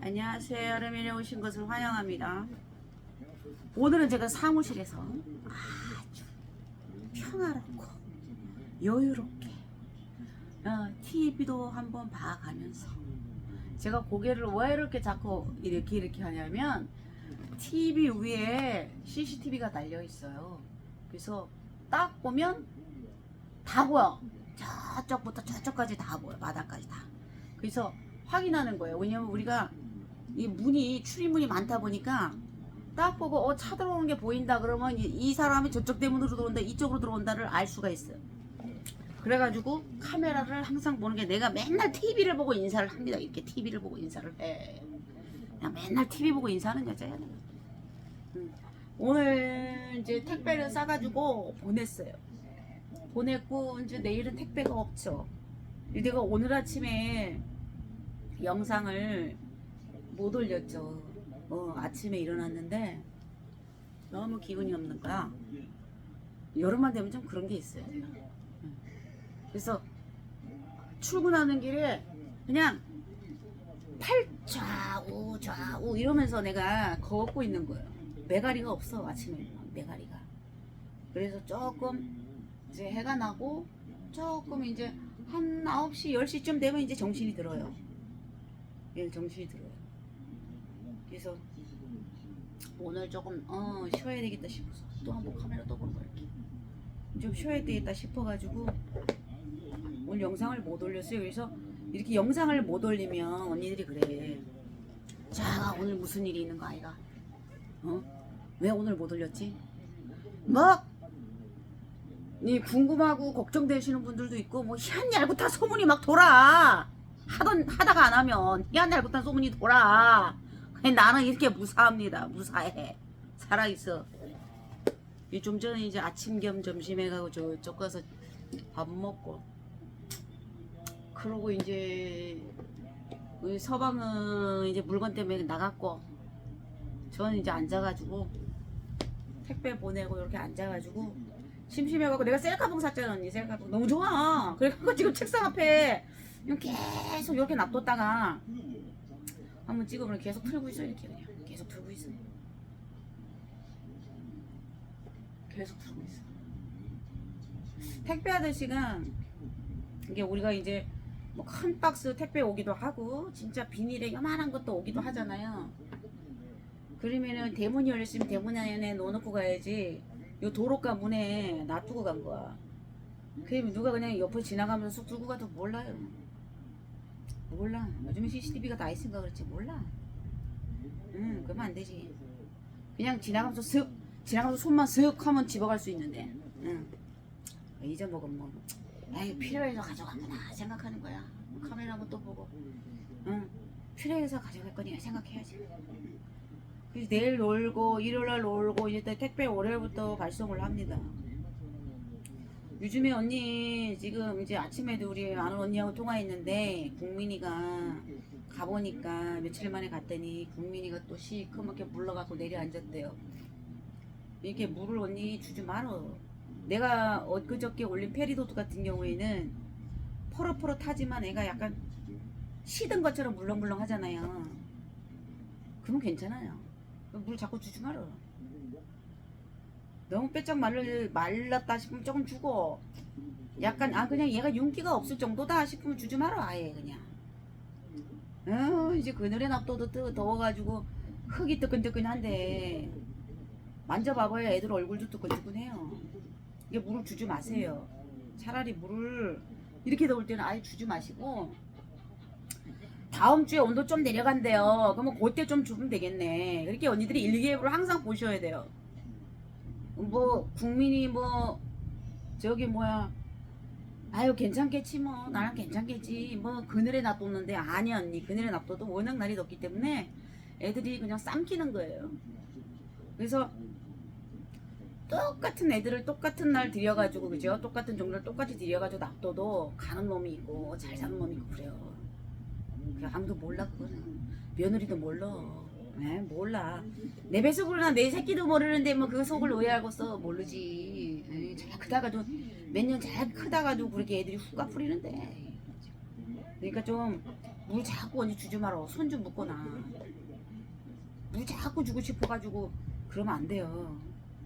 안녕하세요. 여러분이 오신 것을 환영합니다. 오늘은 제가 사무실에서 아주 평화롭고 여유롭게 TV도 한번 봐가면서 제가 고개를 왜 이렇게 자꾸 이렇게 하냐면 TV 위에 CCTV가 달려 있어요. 그래서 딱 보면 다 보여. 저쪽부터 저쪽까지 다 보여. 바닥까지 다. 그래서 확인하는 거예요. 왜냐면 우리가 이 문이 출입문이 많다 보니까 딱 보고 차 들어오는 게 보인다 그러면 이 사람이 저쪽 대문으로 들어온다 이쪽으로 들어온다를 알 수가 있어요. 그래가지고 카메라를 항상 보는 게 내가 맨날 TV를 보고 인사를 합니다. 이렇게 TV를 보고 인사를 해. 그냥 맨날 TV 보고 인사하는 여자야. 오늘 이제 택배를 싸가지고 보냈어요. 보냈고 이제 내일은 택배가 없죠. 내가 오늘 아침에 영상을 못 올렸죠. 아침에 일어났는데 너무 기분이 없는 거야. 여름만 되면 좀 그런 게 있어요. 그래서 출근하는 길에 그냥 팔좌우 좌우 이러면서 내가 걷고 있는 거예요. 매가리가 없어. 아침에 매가리가. 그래서 조금 이제 해가 나고 조금 이제 한 9시 10시쯤 되면 이제 정신이 들어요. 예, 정신이 들어요. 그래서 오늘 조금 쉬어야 되겠다 싶어서 또 한번 카메라 또 보는 거야. 이렇게 좀 쉬어야 되겠다 싶어가지고 오늘 영상을 못 올렸어요. 그래서 이렇게 영상을 못 올리면 언니들이 그래. 자, 오늘 무슨 일이 있는 거 아이가? 왜 오늘 못 올렸지? 이 궁금하고 걱정되시는 분들도 있고 뭐 희한얄궂한 소문이 막 돌아. 하다가 안 하면 희한얄궂한 소문이 돌아. 나는 이렇게 무사합니다. 무사해. 살아있어. 좀 전에 이제 아침 겸 점심에 가고 저쪽 가서 밥 먹고 그러고 이제 우리 서방은 이제 물건 때문에 나갔고 저는 이제 앉아가지고 택배 보내고 이렇게 앉아가지고 심심해가지고 내가 셀카봉 샀잖아. 언니 셀카봉 너무 좋아. 그래서 지금 책상 앞에 계속 이렇게 놔뒀다가 한번 찍어보면 계속 틀고 있어. 이렇게 그냥 계속 틀고 있어. 계속 틀고 있어. 택배 아저씨가 이게 우리가 이제 뭐 큰 박스 택배 오기도 하고 진짜 비닐에 요만한 것도 오기도 하잖아요. 그러면은 대문이 열렸으면 대문 안에 넣어놓고 가야지. 요 도로가 문에 놔두고 간 거야. 그러면 누가 그냥 옆에 지나가면서 쑥 들고 가도 몰라요. 몰라. 요즘에 CCTV가 다 있으니까 그렇지 몰라. 그러면 안 되지. 그냥 지나가면서 손만 슥 하면 집어갈 수 있는데. 잊어먹으면 뭐 에이 필요해서 가져갔구나 생각하는 거야. 카메라 한번 또 보고 필요해서 가져갈 거니까 생각해야지. 그래서 내일 놀고 일요일날 놀고 이제 택배 월요일부터 발송을 합니다. 요즘에 언니 지금 이제 아침에도 우리 아는 언니하고 통화했는데 국민이가 가보니까 며칠 만에 갔더니 국민이가 또 시커멓게 물러가고 내려앉았대요. 이렇게 물을 언니 주지 말어. 내가 엊그저께 올린 페리도트 같은 경우에는 포릇포릇하지만 애가 약간 시든 것처럼 물렁물렁 하잖아요. 그러면 괜찮아요. 물 자꾸 주지 말어. 너무 빼짝 말랐다 싶으면 조금 주고 약간 그냥 얘가 윤기가 없을 정도다 싶으면 주지 말아. 아예 그냥 이제 그늘에 놔둬도 더워가지고 흙이 뜨끈뜨끈한데 만져봐봐야 애들 얼굴도 뜨끈뜨끈해요. 이게 물을 주지 마세요. 차라리 물을 이렇게 더울 때는 아예 주지 마시고 다음 주에 온도 좀 내려간대요. 그러면 그때 좀 주면 되겠네. 그렇게 언니들이 일기예보를 항상 보셔야 돼요. 뭐 국민이 뭐 저기 뭐야 아유 괜찮겠지 뭐 나랑 괜찮겠지 뭐 그늘에 놔뒀는데 아니 언니 그늘에 놔둬도 워낙 날이 덥기 때문에 애들이 그냥 삼키는 거예요. 그래서 똑같은 애들을 똑같은 날 들여가지고 그죠? 똑같은 종류를 똑같이 들여가지고 놔둬도 가는 놈이 있고 잘 사는 놈이 있고 그래요. 아무도 몰라 그거는. 며느리도 몰라. 몰라. 내 뱃속으로나 내 새끼도 모르는데 뭐 그 속을 왜 알고서 모르지. 잘 크다가도 몇 년 잘 크다가도 그렇게 애들이 후가 풀리는데. 그러니까 좀 물 자꾸 언니 주지 마라. 손 좀 묶어놔. 물 자꾸 주고 싶어가지고 그러면 안 돼요.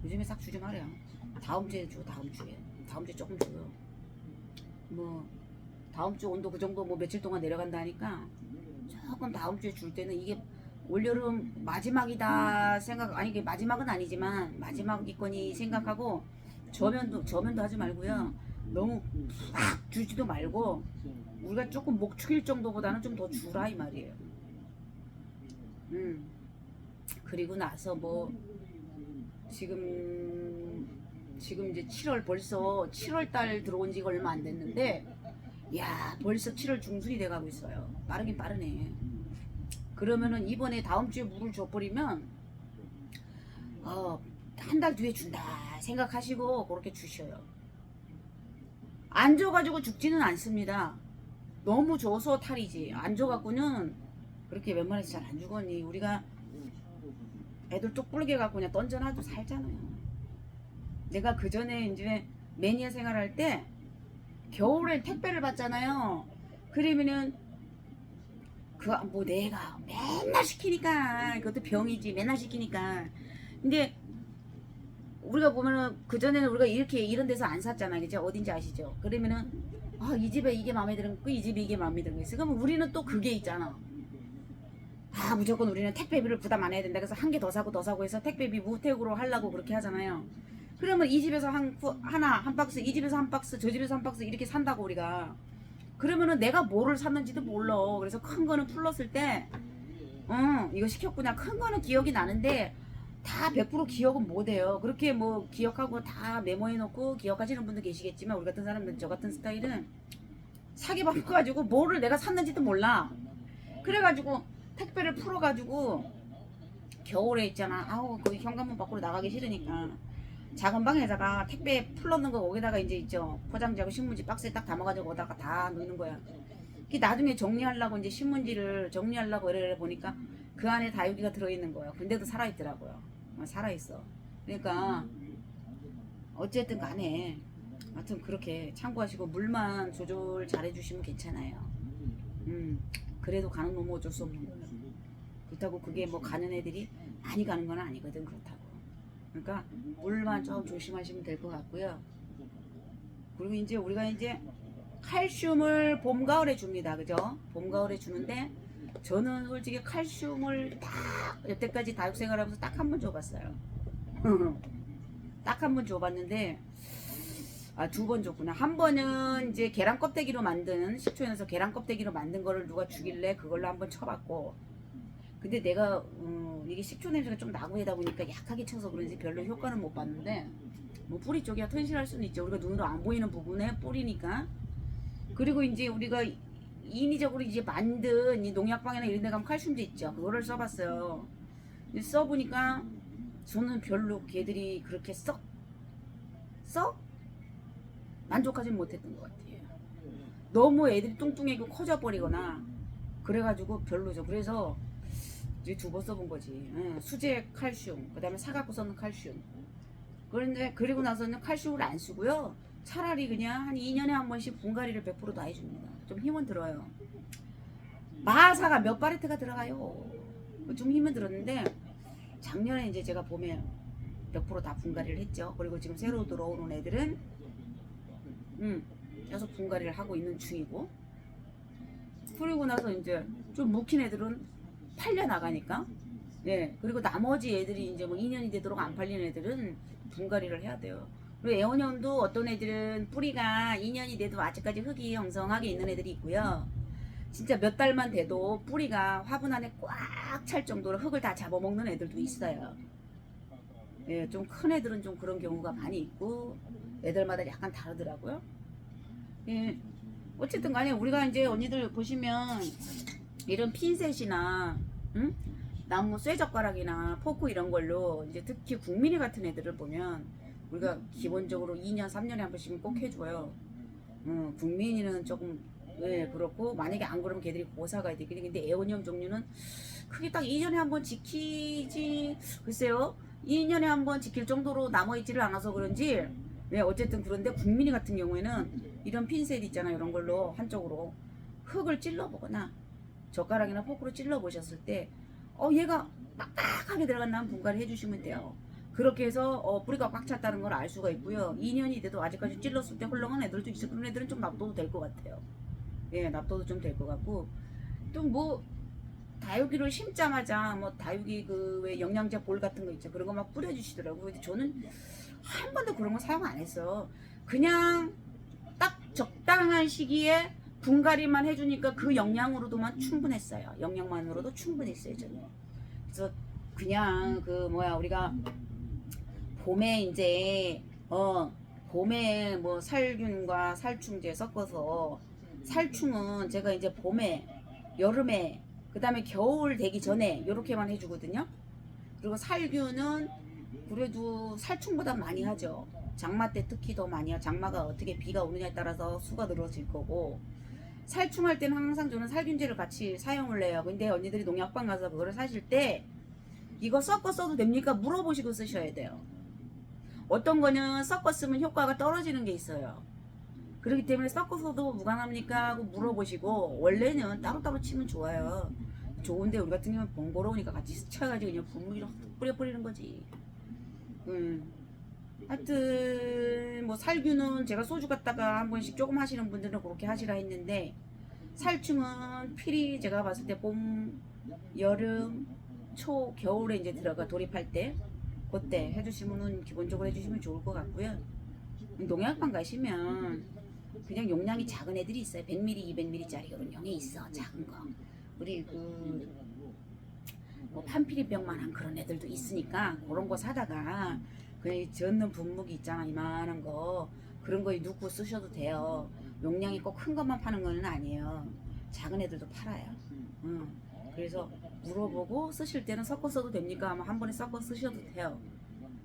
요즘에 싹 주지 말아요. 다음 주에 줘. 다음 주에 조금 줘요. 뭐 다음 주 온도 그 정도 뭐 며칠 동안 내려간다 하니까 조금 다음 주에 줄 때는 이게 올여름 마지막이다 생각, 아니 이게 마지막은 아니지만 마지막이거니 생각하고 저면도 하지 말고요. 너무 막 주지도 말고 우리가 조금 목 축일 정도보다는 좀 더 주라 이 말이에요. 그리고 나서 뭐 지금 이제 7월 벌써 7월 달 들어온 지가 얼마 안 됐는데 야 벌써 7월 중순이 돼가고 있어요. 빠르긴 빠르네. 그러면은 이번에 다음 주에 물을 줘버리면 한 달 뒤에 준다 생각하시고 그렇게 주셔요. 안 줘가지고 죽지는 않습니다. 너무 줘서 탈이지. 안 줘갖고는 그렇게 웬만해서 잘 안 죽었니. 우리가 애들 뚝 불게 갖고 그냥 던져놔도 살잖아요. 내가 그 전에 이제 매니아 생활할 때 겨울에 택배를 받잖아요. 그러면은 그 뭐 내가 맨날 시키니까 그것도 병이지. 맨날 시키니까. 근데 우리가 보면은 그 전에는 우리가 이렇게 이런 데서 안 샀잖아요. 그죠? 어딘지 아시죠? 그러면은 이 집에 이게 마음에 드는 거, 이 집에 이게 마음에 드는 거 있어. 그러면 우리는 또 그게 있잖아. 무조건 우리는 택배비를 부담 안 해야 된다. 그래서 한 개 더 사고 해서 택배비 무택으로 하려고 그렇게 하잖아요. 그러면 이 집에서 한 박스, 이 집에서 한 박스, 저 집에서 한 박스 이렇게 산다고 우리가. 그러면은 내가 뭐를 샀는지도 몰라. 그래서 큰 거는 풀렀을 때, 이거 시켰구나. 큰 거는 기억이 나는데 다 100% 기억은 못 해요. 그렇게 뭐 기억하고 다 메모해 놓고 기억하시는 분도 계시겠지만 우리 같은 사람들, 저 같은 스타일은 사기 바빠가지고 뭐를 내가 샀는지도 몰라. 그래가지고 택배를 풀어가지고 겨울에 있잖아. 그 현관문 밖으로 나가기 싫으니까 작은 방에다가 택배 풀러놓은 거 거기다가 이제 있죠. 포장지하고 신문지 박스에 딱 담아가지고 거기다가 다 넣는 거야. 나중에 정리하려고 이제 신문지를 정리하려고 이래 보니까 그 안에 다육이가 들어있는 거예요. 근데도 살아있더라고요. 살아있어. 그러니까 어쨌든 간에 하여튼 그렇게 참고하시고 물만 조절 잘 해주시면 괜찮아요. 그래도 가는 놈은 어쩔 수 없는 거예요. 그렇다고 그게 뭐 가는 애들이 많이 가는 건 아니거든. 그렇다고. 그러니까 물만 좀 조심하시면 될 것 같고요. 그리고 이제 우리가 이제 칼슘을 봄 가을에 줍니다. 그죠? 봄 가을에 주는데 저는 솔직히 칼슘을 딱 여태까지 다육 생활하면서 딱 한 번 줘봤어요. 딱 한 번 줘봤는데 2번 줬구나. 한 번은 이제 계란 껍데기로 만든 식초에서 계란 껍데기로 만든 거를 누가 주길래 그걸로 한번 쳐봤고, 근데 내가 이게 식초 냄새가 좀 나고 하다 보니까 약하게 쳐서 그런지 별로 효과는 못 봤는데, 뭐 뿌리 쪽이야 튼실할 수는 있죠. 우리가 눈으로 안 보이는 부분에 뿌리니까. 그리고 이제 우리가 인위적으로 이제 만든 이 농약방이나 이런 데 가면 칼슘제 있죠. 그거를 써봤어요. 써보니까 저는 별로 걔들이 그렇게 썩 만족하지는 못했던 것 같아요. 너무 애들이 뚱뚱해고 커져버리거나 그래가지고 별로죠. 그래서 이제 2번 써본 거지. 수제 칼슘, 그 다음에 사갖고 썼는 칼슘. 그런데 그리고 나서는 칼슘을 안 쓰고요. 차라리 그냥 한 2년에 한 번씩 분갈이를 100% 다 해줍니다. 좀 힘은 들어요. 마사가 몇 바레트가 들어가요. 좀 힘은 들었는데 작년에 이제 제가 봄에 100%다 분갈이를 했죠. 그리고 지금 새로 들어오는 애들은 계속 분갈이를 하고 있는 중이고, 그리고 나서 이제 좀 묵힌 애들은 팔려 나가니까, 그리고 나머지 애들이 이제 뭐 2년이 되도록 안 팔리는 애들은 분갈이를 해야 돼요. 그리고 애원형도 어떤 애들은 뿌리가 2년이 돼도 아직까지 흙이 형성하게 있는 애들이 있고요. 진짜 몇 달만 돼도 뿌리가 화분 안에 꽉 찰 정도로 흙을 다 잡아먹는 애들도 있어요. 좀 큰 애들은 좀 그런 경우가 많이 있고 애들마다 약간 다르더라고요. 어쨌든 간에 우리가 이제 언니들 보시면 이런 핀셋이나 나무 쇠젓가락이나 포크 이런 걸로 이제 특히 국민이 같은 애들을 보면 우리가 기본적으로 2년 3년에 한 번씩은 꼭 해줘요. 국민이는 조금 그렇고 만약에 안 그러면 걔들이 고사가야 돼. 근데 애원형 종류는 크게 딱 2년에 한 번 지키지, 글쎄요 2년에 한 번 지킬 정도로 남아있지를 않아서 그런지 어쨌든 그런데 국민이 같은 경우에는 이런 핀셋 있잖아요. 이런 걸로 한쪽으로 흙을 찔러보거나 젓가락이나 포크로 찔러 보셨을 때 얘가 빡빡하게 들어간다면 분갈이 해주시면 돼요. 그렇게 해서 뿌리가 꽉 찼다는 걸 알 수가 있고요. 2년이 돼도 아직까지 찔렀을 때 헐렁한 애들도 있어. 그런 애들은 좀 납둬도 될 것 같아요. 예, 납둬도 좀 될 것 같고, 또 뭐 다육이를 심자마자 뭐 다육이 그 왜 영양제 볼 같은 거 있죠. 그런 거 막 뿌려주시더라고요. 근데 저는 한 번도 그런 거 사용 안 했어요. 그냥 딱 적당한 시기에 분갈이만 해주니까 그 영양으로도만 충분했어요. 영양만으로도 충분했어요, 저는. 그래서 그냥 그 뭐야 우리가 봄에 이제 봄에 뭐 살균과 살충제 섞어서, 살충은 제가 이제 봄에, 여름에, 그 다음에 겨울 되기 전에 요렇게만 해주거든요. 그리고 살균은 그래도 살충보다 많이 하죠. 장마 때 특히 더 많이 해요. 장마가 어떻게 비가 오느냐에 따라서 수가 늘어질 거고, 살충할 때는 항상 저는 살균제를 같이 사용을 해요. 근데 언니들이 농약방 가서 그거를 사실 때 이거 섞어 써도 됩니까? 물어보시고 쓰셔야 돼요. 어떤 거는 섞어 쓰면 효과가 떨어지는 게 있어요. 그렇기 때문에 섞어서도 무관합니까? 하고 물어보시고, 원래는 따로따로 치면 좋아요. 좋은데 우리 같은 경우는 번거로우니까 같이 스쳐가지고 그냥 분무기로 뿌려버리는 거지. 하여튼 뭐 살균은 제가 소주 갖다가 한 번씩 조금 하시는 분들은 그렇게 하시라 했는데, 살충은 필히 제가 봤을 때 봄, 여름, 초, 겨울에 이제 들어가 돌입할 때 그때 해주시면은 기본적으로 해주시면 좋을 것 같고요. 농약방 가시면 그냥 용량이 작은 애들이 있어요. 100ml, 200ml 짜리 그런 용이 있어. 작은 거. 우리 뭐 판피리병만한 그런 애들도 있으니까 그런 거 사다가 그냥 젓는 분무기 있잖아, 이만한 거. 그런 거에 넣고 쓰셔도 돼요. 용량이 꼭 큰 것만 파는 건 아니에요. 작은 애들도 팔아요. 그래서 물어보고 쓰실 때는 섞어 써도 됩니까? 하면 한 번에 섞어 쓰셔도 돼요.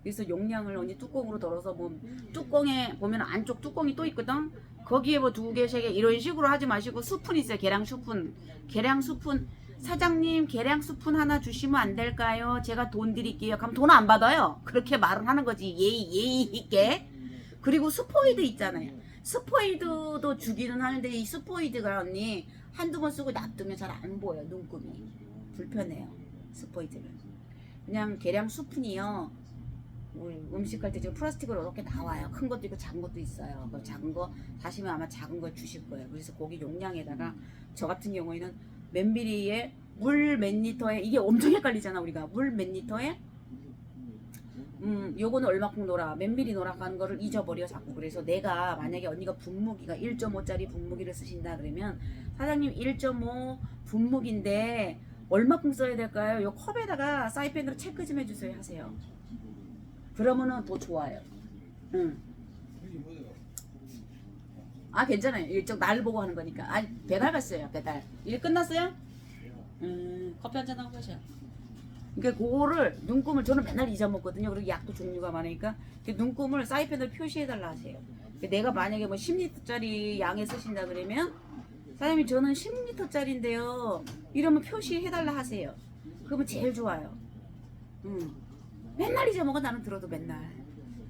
그래서 용량을 언니 뚜껑으로 덜어서 뭐 뚜껑에 보면 안쪽 뚜껑이 또 있거든. 거기에 뭐 2개, 3개 이런 식으로 하지 마시고, 스푼 있어요. 계량 스푼. 계량 스푼. 사장님 계량 스푼 하나 주시면 안 될까요? 제가 돈 드릴게요. 그럼 돈 안 받아요. 그렇게 말을 하는 거지. 예의 있게. 그리고 스포이드 있잖아요. 스포이드도 주기는 하는데 이 스포이드가 언니 한두 번 쓰고 놔두면 잘 안 보여. 눈금이 불편해요. 스포이드는 그냥 계량 스푼이요. 음식할 때 지금 플라스틱으로 이렇게 나와요. 큰 것도 있고 작은 것도 있어요. 그 작은 거 사시면 아마 작은 걸 주실 거예요. 그래서 고기 용량에다가 저 같은 경우에는 몇 미리에 물 몇 리터에, 이게 엄청 헷갈리잖아 우리가. 물 몇 리터에 요거는 얼마큼 넣어라, 몇 미리 넣어라 하는 거를 잊어버려 자꾸. 그래서 내가 만약에 언니가 분무기가 1.5짜리 분무기를 쓰신다 그러면, 사장님 1.5 분무기인데 얼마큼 써야 될까요? 요 컵에다가 사이펜으로 체크 좀 해주세요 하세요. 그러면은 더 좋아요. 아 괜찮아요. 일정 날 보고 하는 거니까. 아 배달 갔어요. 배달. 일 끝났어요? 커피 한잔 하고 가셔. 그러니까 그거를 눈금을 저는 맨날 잊어먹거든요. 그리고 약도 종류가 많으니까 눈금을 사이펜으로 표시해달라 하세요. 내가 만약에 뭐 10리터짜리 양에 쓰신다 그러면, 사장님 저는 10리터짜리인데요 이러면 표시해달라 하세요. 그러면 제일 좋아요. 맨날 잊어먹어. 나는 들어도 맨날.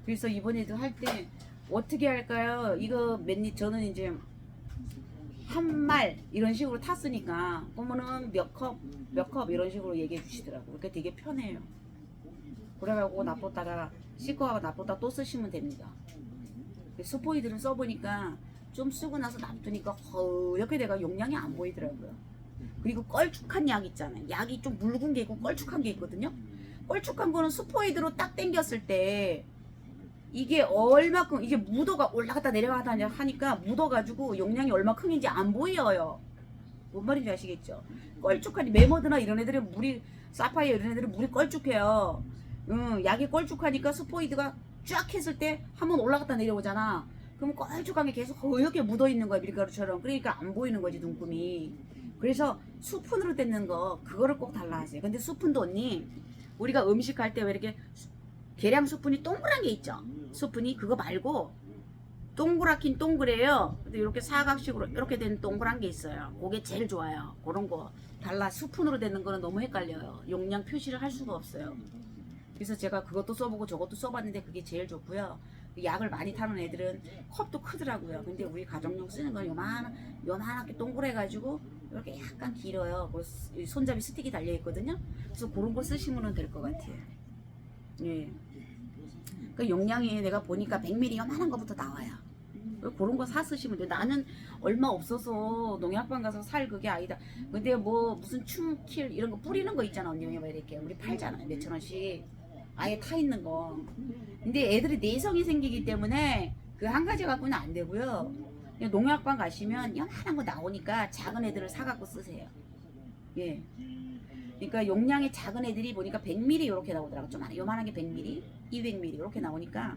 그래서 이번에도 할 때 어떻게 할까요? 이거 저는 이제 한 말 이런 식으로 탔으니까 그러면은 몇 컵 이런 식으로 얘기해 주시더라고요. 그러니까 되게 편해요. 그래가지고 놔뒀다가 씻고 하고 놔뒀다 또 쓰시면 됩니다. 스포이드를 써보니까 좀 쓰고 나서 놔두니까 이렇게 내가 용량이 안 보이더라고요. 그리고 걸쭉한 약 있잖아요. 약이 좀 묽은 게 있고 걸쭉한 게 있거든요. 걸쭉한 거는 스포이드로 딱 당겼을 때 이게 얼마큼, 이게 묻어가 올라갔다 내려갔다 하니까 묻어가지고 용량이 얼마큼인지 안 보여요. 뭔 말인지 아시겠죠? 걸쭉하니 메머드나 이런 애들은 물이, 사파이어 이런 애들은 물이 걸쭉해요. 약이 걸쭉하니까 스포이드가 쫙 했을 때 한번 올라갔다 내려오잖아. 그럼 걸쭉한 게 계속 허옇게 묻어있는 거야, 밀가루처럼. 그러니까 안 보이는 거지, 눈금이. 그래서 수푼으로 뜯는 거, 그거를 꼭 달라 하세요. 근데 수푼도 언니, 우리가 음식할 때 왜 이렇게 계량 수푼이 동그란 게 있죠? 수푼이 그거 말고 동그랗긴 동그래요. 근데 이렇게 사각식으로 이렇게 된 동그란 게 있어요. 그게 제일 좋아요. 그런 거 달라. 수푼으로 되는 거는 너무 헷갈려요. 용량 표시를 할 수가 없어요. 그래서 제가 그것도 써보고 저것도 써봤는데 그게 제일 좋고요. 약을 많이 타는 애들은 컵도 크더라고요. 근데 우리 가정용 쓰는 건 요만하게 동그래가지고 이렇게 약간 길어요. 뭐 손잡이 스틱이 달려 있거든요. 그래서 그런 거 쓰시면 될 것 같아요. 예. 그 용량이 내가 보니까 100ml 요만한 거부터 나와요. 그런 거 사 쓰시면 돼. 나는 얼마 없어서 농약방 가서 살 그게 아니다. 근데 뭐 무슨 춤킬 이런 거 뿌리는 거 있잖아 언니. 뭐 이렇게 우리 팔잖아요. 몇천 원씩 아예 타 있는 거. 근데 애들이 내성이 생기기 때문에 그 한 가지 갖고는 안 되고요. 그냥 농약방 가시면 요만한 거 나오니까 작은 애들을 사갖고 쓰세요. 예. 그러니까 용량이 작은 애들이 보니까 100ml 이렇게 나오더라고. 좀 요만한 게 100ml, 200ml 이렇게 나오니까.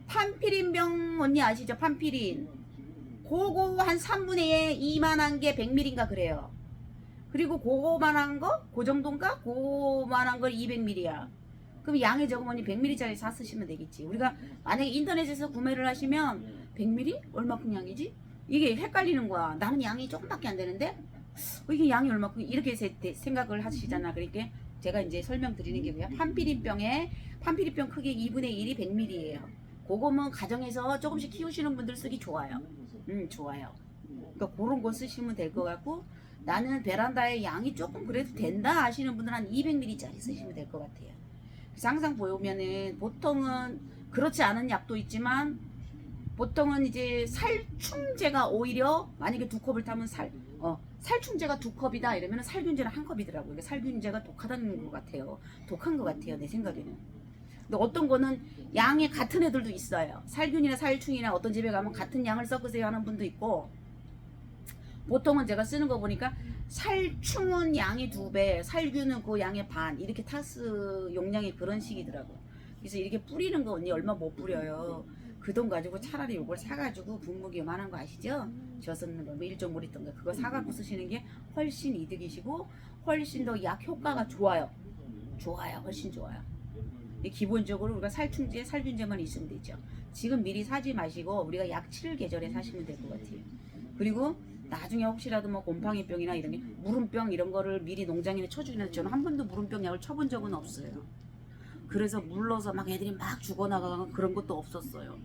판피린병 언니 아시죠? 판피린. 그거 한 3분의 2만한 게 100ml인가 그래요. 그리고 그거만한 거? 그 정도인가? 그거만한 걸 200ml야. 그럼 양이 적으면 100ml짜리 사 쓰시면 되겠지. 우리가 만약에 인터넷에서 구매를 하시면 100ml? 얼마큼 양이지? 이게 헷갈리는 거야. 나는 양이 조금밖에 안 되는데 이게 양이 얼마큼 이렇게 생각을 하시잖아. 그러니까 제가 이제 설명드리는 게 뭐야? 판피린병 크기 2분의 1이 100ml예요. 그거면 가정에서 조금씩 키우시는 분들 쓰기 좋아요. 좋아요. 그러니까 그런 거 쓰시면 될 것 같고, 나는 베란다에 양이 조금 그래도 된다 하시는 분들은 한 200ml짜리 쓰시면 될 것 같아요. 그래서 항상 보면은 보통은 그렇지 않은 약도 있지만 보통은 이제 살충제가 오히려 만약에 2컵을 타면 살충제가 2컵이다 이러면 살균제는 1컵이더라고요. 그러니까 살균제가 독하다는 것 같아요. 독한 것 같아요. 내 생각에는. 근데 어떤 거는 양이 같은 애들도 있어요. 살균이나 살충이나 어떤 집에 가면 같은 양을 섞으세요 하는 분도 있고, 보통은 제가 쓰는 거 보니까 살충은 양이 2배, 살균은 그 양의 반, 이렇게 타스 용량이 그런 식이더라고. 그래서 이렇게 뿌리는 거 언니 얼마 못 뿌려요. 그 돈 가지고 차라리 이걸 사가지고 분무기 요만한 거 아시죠? 젖었는 거, 뭐 1.5 리터인가 그거 사갖고 쓰시는 게 훨씬 이득이시고 훨씬 더 약 효과가 좋아요. 훨씬 좋아요. 기본적으로 우리가 살충제, 살균제만 있으면 되죠. 지금 미리 사지 마시고 우리가 약 7계절에 사시면 될 것 같아요. 그리고 나중에 혹시라도 뭐 곰팡이병이나 이런 게 무름병 이런 거를 미리 농장인에 쳐주기는 저는 한 번도 무름병 약을 쳐본 적은 없어요. 그래서 물러서 막 애들이 막 죽어나가고 그런 것도 없었어요.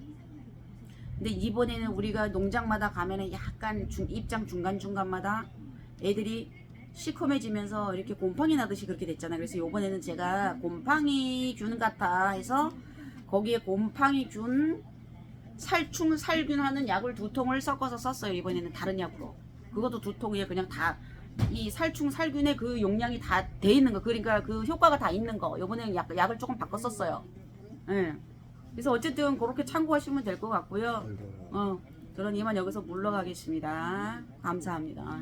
근데 이번에는 우리가 농장마다 가면은 약간 입장 중간중간마다 애들이 시커매지면서 이렇게 곰팡이 나듯이 그렇게 됐잖아요. 그래서 요번에는 제가 곰팡이균 같아 해서 거기에 곰팡이균 살충 살균하는 약을 2통을 섞어서 썼어요. 이번에는 다른 약으로. 그것도 2통에 그냥 다 이 살충 살균의 그 용량이 다 돼 있는 거. 그러니까 그 효과가 다 있는 거. 요번에는 약을 조금 바꿔 썼어요. 예. 그래서 어쨌든 그렇게 참고하시면 될 것 같고요. 저는 이만 여기서 물러가겠습니다. 감사합니다.